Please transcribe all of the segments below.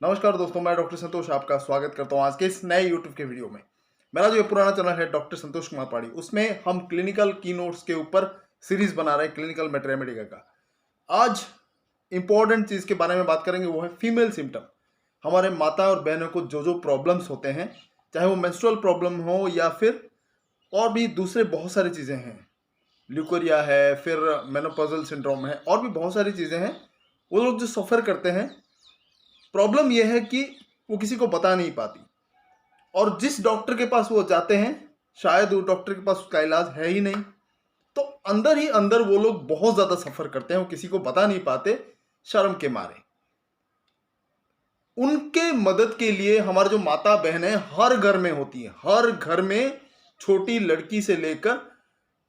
नमस्कार दोस्तों, मैं डॉक्टर संतोष आपका स्वागत करता हूं आज के इस नए यूट्यूब के वीडियो में। मेरा जो ये पुराना चैनल है डॉक्टर संतोष कुमार पाड़ी, उसमें हम क्लिनिकल की नोट्स के ऊपर सीरीज बना रहे हैं क्लिनिकल मैथमेटिका का। आज इंपॉर्टेंट चीज के बारे में बात करेंगे, वो है फीमेल सिम्टम। हमारे माता और बहनों को जो जो प्रॉब्लम्स होते हैं, चाहे वो मेंस्ट्रुअल प्रॉब्लम हो या फिर और भी दूसरे बहुत सारी चीजें हैं, ल्यूकोरिया है, फिर मेनोपॉजल सिंड्रोम है, और भी बहुत सारी चीजें हैं। वो लोग जो सफ़र करते हैं, प्रॉब्लम यह है कि वो किसी को बता नहीं पाती, और जिस डॉक्टर के पास वो जाते हैं शायद वो डॉक्टर के पास उसका इलाज है ही नहीं। तो अंदर ही अंदर वो लोग बहुत ज़्यादा सफ़र करते हैं, वो किसी को बता नहीं पाते शर्म के मारे। उनके मदद के लिए हमारे जो माता बहनें हर घर में होती हैं, हर घर में छोटी लड़की से लेकर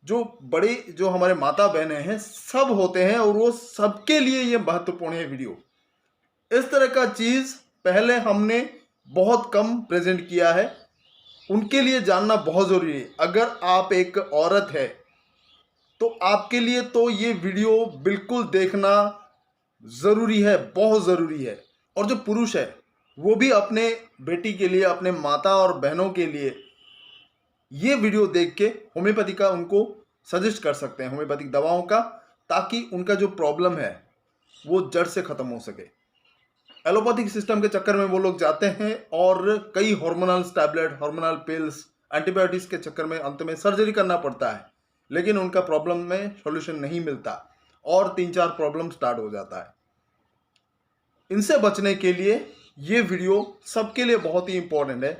जो बड़े जो हमारे माता बहनें हैं सब होते हैं, और वो सबके लिए ये महत्वपूर्ण है वीडियो। इस तरह का चीज़ पहले हमने बहुत कम प्रेजेंट किया है, उनके लिए जानना बहुत ज़रूरी है। अगर आप एक औरत है तो आपके लिए तो ये वीडियो बिल्कुल देखना ज़रूरी है, बहुत ज़रूरी है। और जो पुरुष है वो भी अपने बेटी के लिए, अपने माता और बहनों के लिए ये वीडियो देख के होम्योपैथी का उनको सजेस्ट कर सकते हैं, होम्योपैथिक दवाओं का, ताकि उनका जो प्रॉब्लम है वो जड़ से ख़त्म हो सके। एलोपैथिक सिस्टम के चक्कर में वो लोग जाते हैं और कई hormonal tablet, hormonal pills, antibiotics के चक्कर में अंत में सर्जरी करना पड़ता है, लेकिन उनका प्रॉब्लम में सॉल्यूशन नहीं मिलता और 3-4 प्रॉब्लम स्टार्ट हो जाता है। इनसे बचने के लिए ये वीडियो सबके लिए बहुत ही इंपॉर्टेंट है।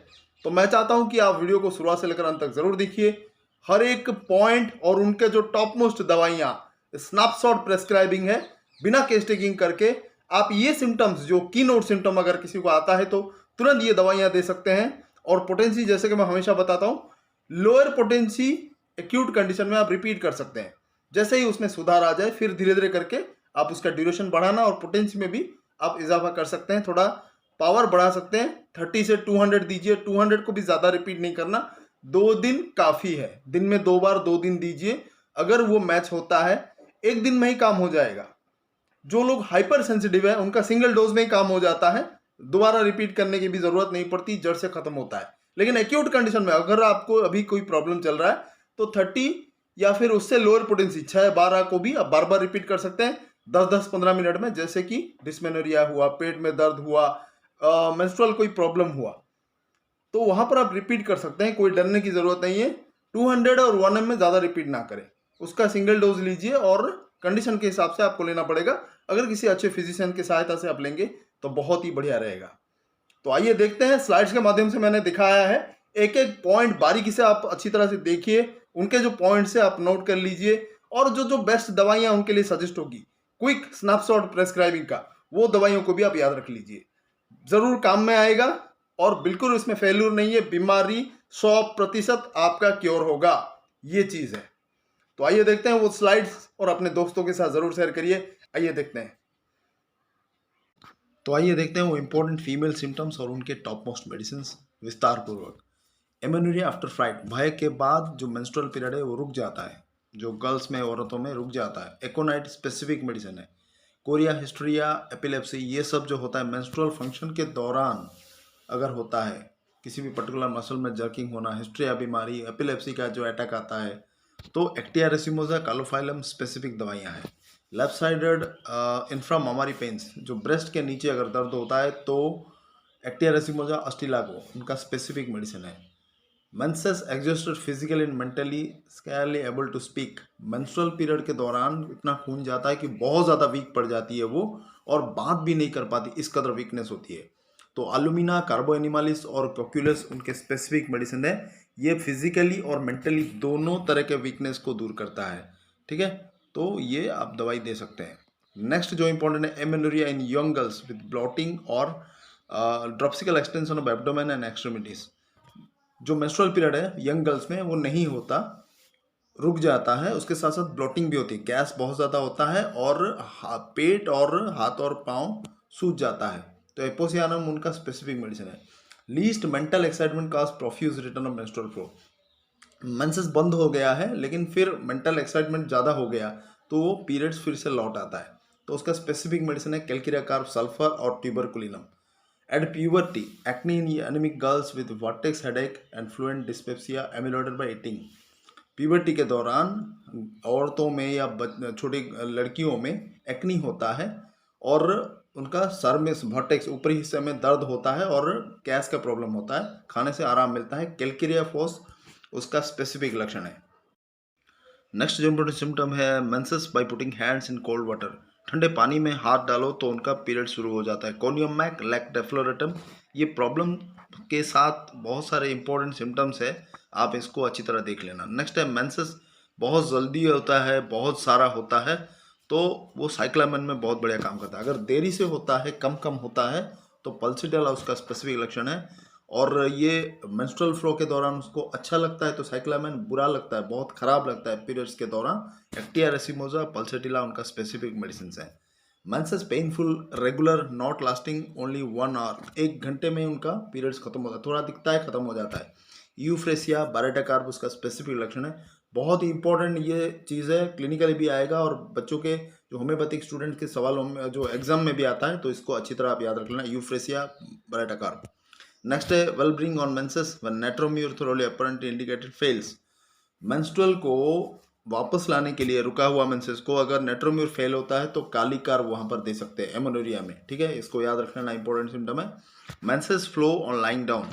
तो मैं चाहता हूं कि आप वीडियो को शुरुआत से लेकर अंत तक जरूर देखिए। हर एक पॉइंट और उनके जो टॉप मोस्ट दवाइयां स्नैपशॉट प्रेस्क्राइबिंग है, बिना केस टेकिंग करके आप ये सिम्टम्स जो की नोट सिम्टम अगर किसी को आता है तो तुरंत ये दवाइयां दे सकते हैं। और पोटेंसी, जैसे कि मैं हमेशा बताता हूं, लोअर पोटेंसी एक्यूट कंडीशन में आप रिपीट कर सकते हैं। जैसे ही उसमें सुधार आ जाए फिर धीरे धीरे करके आप उसका ड्यूरेशन बढ़ाना और पोटेंसी में भी आप इजाफा कर सकते हैं, थोड़ा पावर बढ़ा सकते हैं। 30 से 200 दीजिए, 200 को भी ज़्यादा रिपीट नहीं करना, 2 दिन काफ़ी है। दिन में 2 बार 2 दिन दीजिए, अगर वो मैच होता है 1 दिन में ही काम हो जाएगा। जो लोग हाइपर सेंसिटिव है उनका सिंगल डोज में ही काम हो जाता है, दोबारा रिपीट करने की भी जरूरत नहीं पड़ती, जड़ से खत्म होता है। लेकिन एक्यूट कंडीशन में अगर आपको अभी कोई प्रॉब्लम चल रहा है तो 30 या फिर उससे लोअर पोटेंसी 6-12 को भी आप बार बार रिपीट कर सकते हैं 10-10-15 मिनट में। जैसे कि डिस्मेनोरिया हुआ, पेट में दर्द हुआ, मेंस्ट्रुअल कोई प्रॉब्लम हुआ, तो वहां पर आप रिपीट कर सकते हैं, कोई डरने की जरूरत नहीं है। 200 और 1 में ज़्यादा रिपीट ना करें, उसका सिंगल डोज लीजिए और कंडीशन के हिसाब से आपको लेना पड़ेगा। अगर किसी अच्छे फिजिशियन की सहायता से आप लेंगे तो बहुत ही बढ़िया रहेगा। तो आइए देखते हैं, स्लाइड्स के माध्यम से मैंने दिखाया है, एक एक पॉइंट बारीकी से आप अच्छी तरह से देखिए, उनके जो पॉइंट से आप नोट कर लीजिए, और जो जो बेस्ट दवाइयां उनके लिए सजेस्ट होगी क्विक स्नैपशॉट प्रेस्क्राइबिंग का, वो दवाइयों को भी आप याद रख लीजिए, जरूर काम में आएगा। और बिल्कुल इसमें फेल्यूर नहीं है, बीमारी 100% आपका क्योर होगा, ये चीज है। तो आइए देखते हैं वो स्लाइड्स, और अपने दोस्तों के साथ जरूर शेयर करिए। आइए देखते हैं। तो आइए देखते हैं वो इंपॉर्टेंट फीमेल सिम्टम्स और उनके टॉप मोस्ट मेडिसिन विस्तार पूर्वक। एमेनोरिया आफ्टर फ्लाइट, भय के बाद जो मेंस्ट्रुअल पीरियड है वो रुक जाता है, जो गर्ल्स में, औरतों में रुक जाता है। एकोनाइट स्पेसिफिक मेडिसिन है। कोरिया, हिस्ट्रिया, एपिलेप्सी, ये सब जो होता है मेंस्ट्रुअल फंक्शन के दौरान अगर होता है, किसी भी पर्टिकुलर मसल में जर्किंग होना, हिस्ट्रिया बीमारी, एपिलेप्सी का जो अटैक आता है, तो एक्टिया रेसिमोसा, कालोफाइलम स्पेसिफिक दवाइयाँ हैं। लेफ्ट साइडेड इंफ्रामामारी पेन्स, जो ब्रेस्ट के नीचे अगर दर्द होता है तो एक्टिया रेसिमोसा, अस्टिलागो, उनका स्पेसिफिक मेडिसिन है। Menses exhausted physically and mentally, scarcely able to speak, menstrual period के दौरान इतना खून जाता है कि बहुत ज़्यादा वीक पड़ जाती है वो, और बात भी नहीं कर पाती, इस कदर वीकनेस होती है। तो अलुमिना, कार्बो एनिमालिस और प्रोक्यूलस उनके स्पेसिफिक मेडिसिन है। ये फिजिकली और मेंटली दोनों तरह के वीकनेस को दूर करता है, ठीक है। तो ये आप दवाई दे सकते हैं। नेक्स्ट जो इंपॉर्टेंट है, amenorrhoea in young girls with bloating और dropsical extension of abdomen and extremities. जो मेंस्ट्रुअल पीरियड है यंग गर्ल्स में वो नहीं होता, रुक जाता है, उसके साथ साथ ब्लॉटिंग भी होती है, गैस बहुत ज़्यादा होता है, और पेट और हाथ और पाँव सूज जाता है। तो एपोसियानम उनका स्पेसिफिक मेडिसिन है। Least mental excitement cause profuse return of menstrual flow, menses बंद हो गया है लेकिन फिर मेंटल एक्साइटमेंट ज़्यादा हो गया तो वो पीरियड्स फिर से लौट आता है, तो उसका स्पेसिफिक मेडिसिन है कैल्किरिया कार्ब, सल्फर और tuberculinum. At puberty, acne in anemic girls with vertex headache and fluent dyspepsia amyloided by eating. Puberty के दौरान औरतों में या छोटी लड़कियों में एक्नी होता है और उनका सर में वर्टेक्स ऊपरी हिस्से में दर्द होता है और गैस का प्रॉब्लम होता है, खाने से आराम मिलता है। कैलकेरिया फोस उसका स्पेसिफिक लक्षण है। नेक्स्ट जो इम्पोर्टेंट सिम्टम है menses by putting hands in cold water. ठंडे पानी में हाथ डालो तो उनका पीरियड शुरू हो जाता है। कोनियम मैक लैक डेफ्लोरेटम, ये प्रॉब्लम के साथ बहुत सारे इंपॉर्टेंट सिम्टम्स है, आप इसको अच्छी तरह देख लेना। नेक्स्ट है मेंसेस बहुत जल्दी होता है, बहुत सारा होता है, तो वो साइक्लामेन में बहुत बढ़िया काम करता है। अगर देरी से होता है, कम कम होता है, तो पल्सिटिला उसका स्पेसिफिक लक्षण है। और ये मेंस्ट्रुअल फ्लो के दौरान उसको अच्छा लगता है तो साइक्लामेन बुरा लगता है, बहुत खराब लगता है पीरियड्स के दौरान। एक्टिया रेसिमोसा पल्सेटिला उनका स्पेसिफिक मेडिसिन है। Menses painful regular not lasting only 1 hour, 1 घंटे में उनका पीरियड्स खत्म होता है, थोड़ा दिखता है खत्म हो जाता है। यूफ्रेसिया बारेटाकार्प उसका स्पेसिफिक लक्षण है। बहुत ही इंपॉर्टेंट ये चीज़ है, क्लिनिकली भी आएगा और बच्चों के जो होम्योपैथिक स्टूडेंट के सवालों में जो एग्जाम में भी आता है, तो इसको अच्छी तरह आप याद रख लेना, यूफ्रेसिया बारेटाकार्प। नेक्स्ट है well bring on menses when नेट्रोम्यूर thoroughly apparently indicated fails. Menstrual को वापस लाने के लिए रुका हुआ मेंसेस को अगर नेट्रोम्यूर फेल होता है तो काली कार वहां पर दे सकते हैं एमोनोरिया में, ठीक है, इसको याद रखना, इंपॉर्टेंट सिम्टम है। Menses flow on lying down,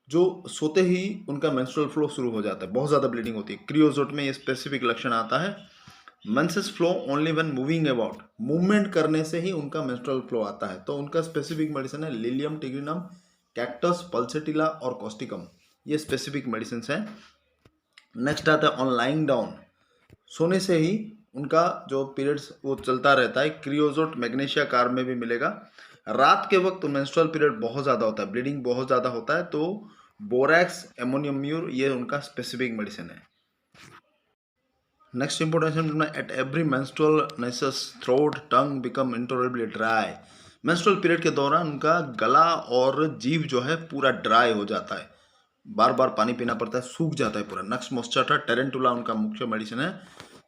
जो सोते ही उनका मेंस्ट्रुअल फ्लो शुरू हो जाता है, बहुत ज़्यादा ब्लीडिंग होती है। क्रियोजोट में ये स्पेसिफिक लक्षण आता है। Menses flow only when moving about, movement करने से ही उनका मेंस्ट्रुअल फ्लो आता है, तो उनका स्पेसिफिक मेडिसिन है लिलियम टिग्रिनम, कैक्टस, पल्सेटिला और कॉस्टिकम, ये स्पेसिफिक मेडिसिन हैं। नेक्स्ट आता है ऑन लाइंग डाउन, सोने से ही उनका जो पीरियड्स वो चलता रहता है। क्रियोजोट मैग्नीशिया कार में भी मिलेगा। रात के वक्त मेंस्ट्रुअल पीरियड बहुत ज़्यादा होता है, ब्लीडिंग बहुत ज़्यादा होता है, तो बोरैक्स एमोनियम म्यूर ये उनका स्पेसिफिक मेडिसिन है। Next important, at every menstrual nisus throat tongue become intolerably dry. Menstrual period के दौरान उनका गला और जीभ जो है पूरा ड्राई हो जाता है, बार बार पानी पीना पड़ता है, सूख जाता है पूरा। नेक्स्ट मोस्टाटा टेरेंटुला उनका मुख्य मेडिसिन है।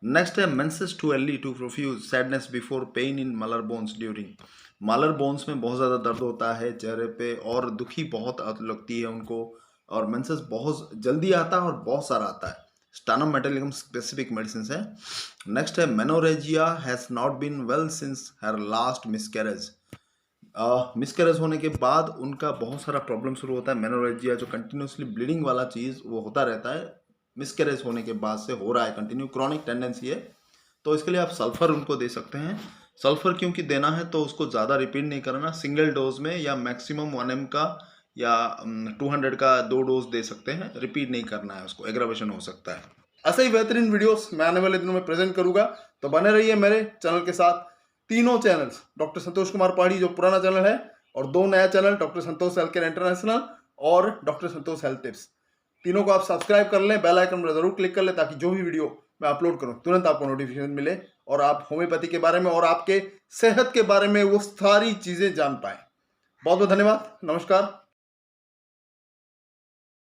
नेक्स्ट है menses too early too profuse sadness before pain in malar bones during. Malar bones में बहुत ज़्यादा दर्द होता है चेहरे पे और दुखी बहुत लगती है उनको, और मेंसेस बहुत जल्दी आता है और बहुत सारा आता है। स्टानम मेटालिकम स्पेसिफिक मेडिसिन है। नेक्स्ट है menorrhagia has not been well since her last miscarriage. Miscarriage होने के बाद उनका बहुत सारा प्रॉब्लम शुरू होता है। मेनोरेजिया जो कंटिन्यूसली ब्लीडिंग वाला चीज़ वो होता रहता है, मिसकैरेज होने के बाद से हो रहा है कंटिन्यू, क्रॉनिक टेंडेंसी है, तो इसके लिए आप सल्फर उनको दे सकते हैं। सल्फर क्योंकि देना है तो उसको ज़्यादा रिपीट नहीं करना, सिंगल डोज में या मैक्सिमम 1 mg का या 200 का 2 डोज दे सकते हैं, रिपीट नहीं करना है उसको, एग्रावेशन हो सकता है। ऐसे ही बेहतरीन वीडियोस मैं आने वाले दिनों में प्रेजेंट करूंगा, तो बने रहिए मेरे चैनल के साथ। तीनों चैनल्स डॉक्टर संतोष कुमार पहाड़ी जो पुराना चैनल है, और 2 नया चैनल डॉक्टर संतोष हेल्थ केयर इंटरनेशनल और डॉक्टर संतोष हेल्थ टिप्स, तीनों को आप सब्सक्राइब कर लें, बेल आइकन पर जरूर क्लिक कर लें, ताकि जो भी वीडियो मैं अपलोड करूं तुरंत आपको नोटिफिकेशन मिले और आप होम्योपैथी के बारे में और आपके सेहत के बारे में वो सारी चीज़ें जान पाएं। बहुत बहुत धन्यवाद, नमस्कार।